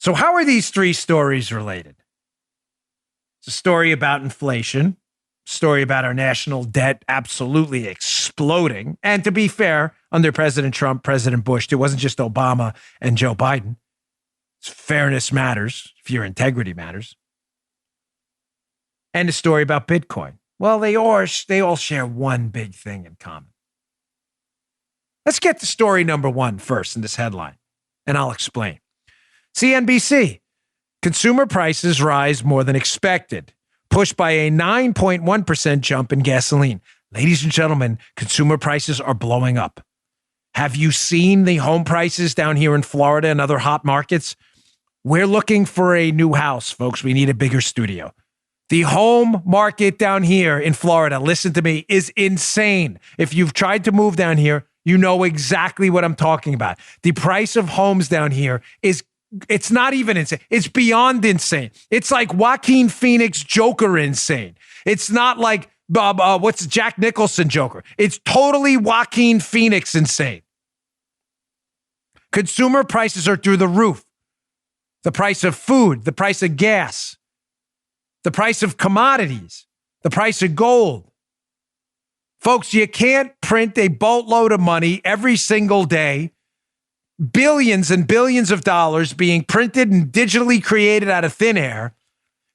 So how are these three stories related? It's a story about inflation, story about our national debt absolutely exploding. And to be fair, under President Trump, President Bush, it wasn't just Obama and Joe Biden. Fairness matters if your integrity matters. And a story about Bitcoin. Well, they all share one big thing in common. Let's get to story number one first in this headline, and I'll explain. CNBC, consumer prices rise more than expected, pushed by a 9.1% jump in gasoline. Ladies and gentlemen, consumer prices are blowing up. Have you seen the home prices down here in Florida and other hot markets? We're looking for a new house, folks. We need a bigger studio. The home market down here in Florida, listen to me, is insane. If you've tried to move down here, you know exactly what I'm talking about. The price of homes down here it's not even insane. It's beyond insane. It's like Joaquin Phoenix Joker insane. It's not like what's Jack Nicholson Joker. It's totally Joaquin Phoenix insane. Consumer prices are through the roof. The price of food, the price of gas, the price of commodities, the price of gold. Folks, you can't print a boatload of money every single day. Billions and billions of dollars being printed and digitally created out of thin air,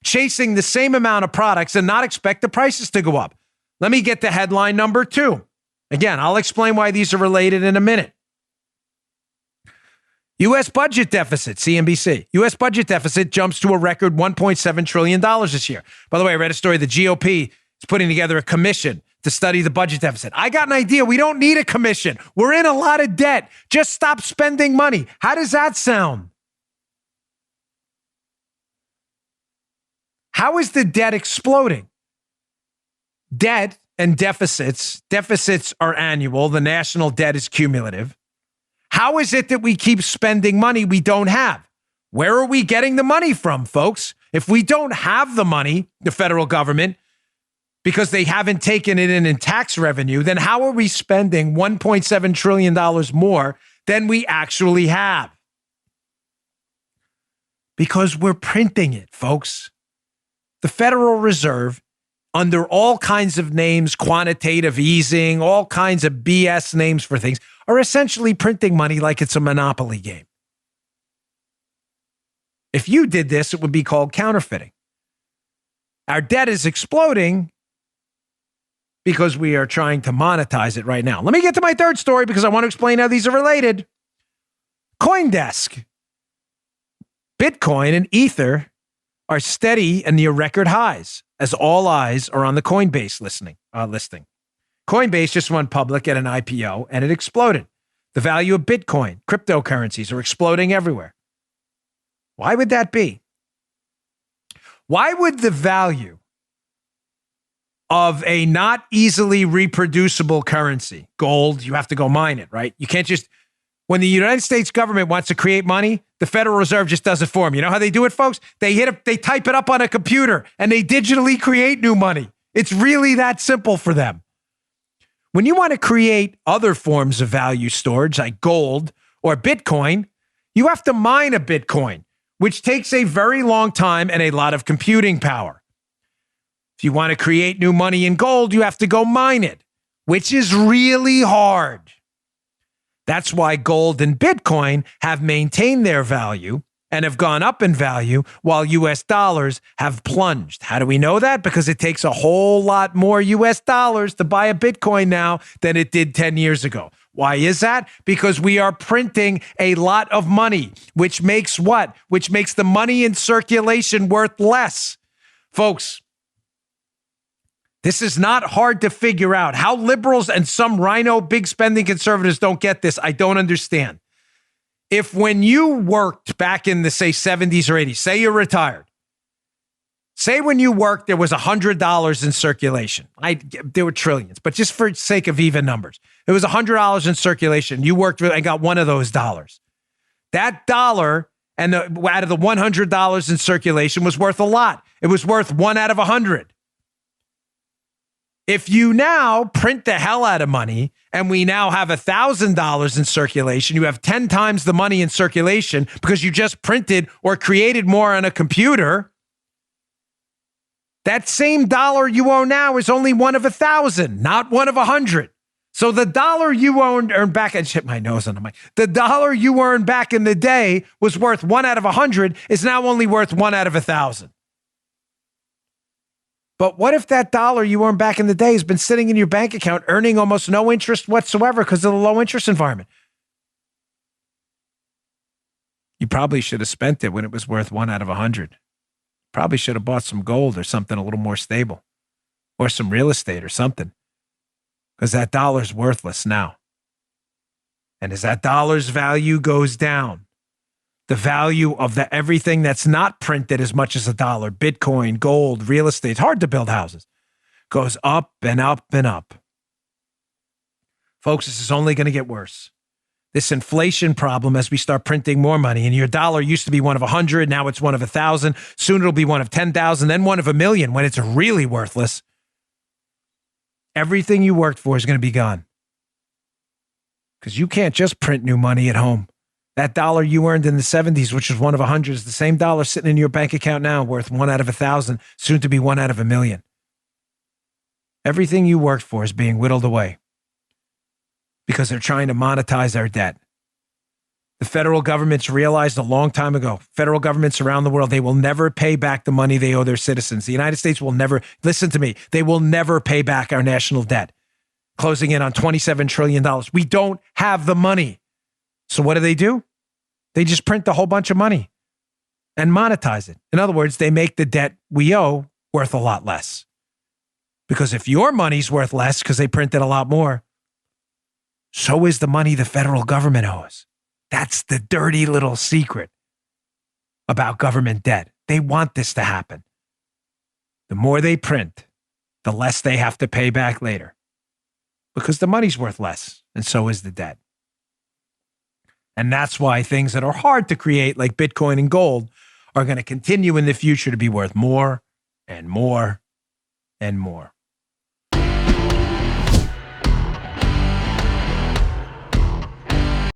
chasing the same amount of products and not expect the prices to go up. Let me get to headline number two. Again, I'll explain why these are related in a minute. U.S. budget deficit, CNBC. U.S. budget deficit jumps to a record $1.7 trillion this year. By the way, I read a story. The GOP is putting together a commission to study the budget deficit. I got an idea. We don't need a commission. We're in a lot of debt. Just stop spending money. How does that sound? How is the debt exploding? Debt and deficits are annual. The national debt is cumulative. How is it that we keep spending money we don't have? Where are we getting the money from, folks? If we don't have the money, the federal government, because they haven't taken it in tax revenue, then how are we spending $1.7 trillion more than we actually have? Because we're printing it, folks. The Federal Reserve, under all kinds of names, quantitative easing, all kinds of BS names for things, are essentially printing money like it's a monopoly game. If you did this, it would be called counterfeiting. Our debt is exploding because we are trying to monetize it right now. Let me get to my third story because I want to explain how these are related. CoinDesk. Bitcoin and Ether are steady and near record highs as all eyes are on the Coinbase listing. Coinbase just went public at an IPO and it exploded. The value of Bitcoin, cryptocurrencies are exploding everywhere. Why would that be? Why would the value of a not easily reproducible currency, gold, you have to go mine it, right? You can't just, when the United States government wants to create money, the Federal Reserve just does it for them. You know how they do it, folks? They type it up on a computer and they digitally create new money. It's really that simple for them. When you want to create other forms of value storage like gold or Bitcoin, you have to mine a Bitcoin, which takes a very long time and a lot of computing power. If you want to create new money in gold, you have to go mine it, which is really hard. That's why gold and Bitcoin have maintained their value and have gone up in value while US dollars have plunged. How do we know that? Because it takes a whole lot more US dollars to buy a Bitcoin now than it did 10 years ago. Why is that? Because we are printing a lot of money, which makes what? Which makes the money in circulation worth less. Folks, this is not hard to figure out. How liberals and some rhino big spending conservatives don't get this, I don't understand. If when you worked back in the, say, 70s or 80s, say you're retired, say when you worked, there was $100 in circulation. There were trillions, but just for sake of even numbers, there was $100 in circulation. You worked and got one of those dollars. That dollar and out of the $100 in circulation was worth a lot. It was worth 1 out of 100. If you now print the hell out of money and we now have $1,000 in circulation, you have 10 times the money in circulation because you just printed or created more on a computer. That same dollar you owe now is only one of 1,000, not one of 100. So the dollar you earned back, I just hit my nose on the mic. The dollar you earned back in the day was worth 1 out of 100, is now only worth 1 out of 1,000. But what if that dollar you earned back in the day has been sitting in your bank account earning almost no interest whatsoever because of the low interest environment? You probably should have spent it when it was worth 1 out of 100. Probably should have bought some gold or something a little more stable, or some real estate or something, because that dollar's worthless now. And as that dollar's value goes down, the value of everything that's not printed as much as a dollar, Bitcoin, gold, real estate, it's hard to build houses, goes up and up and up. Folks, this is only going to get worse. This inflation problem, as we start printing more money, and your dollar used to be one of 100, now it's one of 1,000. Soon it'll be one of 10,000, then one of 1,000,000 when it's really worthless. Everything you worked for is going to be gone. Because you can't just print new money at home. That dollar you earned in the 70s, which was one of 100, is the same dollar sitting in your bank account now, worth 1 out of 1,000, soon to be 1 out of 1,000,000. Everything you worked for is being whittled away because they're trying to monetize our debt. The federal government's realized a long time ago, federal governments around the world, they will never pay back the money they owe their citizens. The United States will never, listen to me, they will never pay back our national debt, closing in on $27 trillion. We don't have the money. So what do? They just print a whole bunch of money and monetize it. In other words, they make the debt we owe worth a lot less. Because if your money's worth less because they printed a lot more, so is the money the federal government owes. That's the dirty little secret about government debt. They want this to happen. The more they print, the less they have to pay back later because the money's worth less, and so is the debt. And that's why things that are hard to create, like Bitcoin and gold, are going to continue in the future to be worth more and more and more.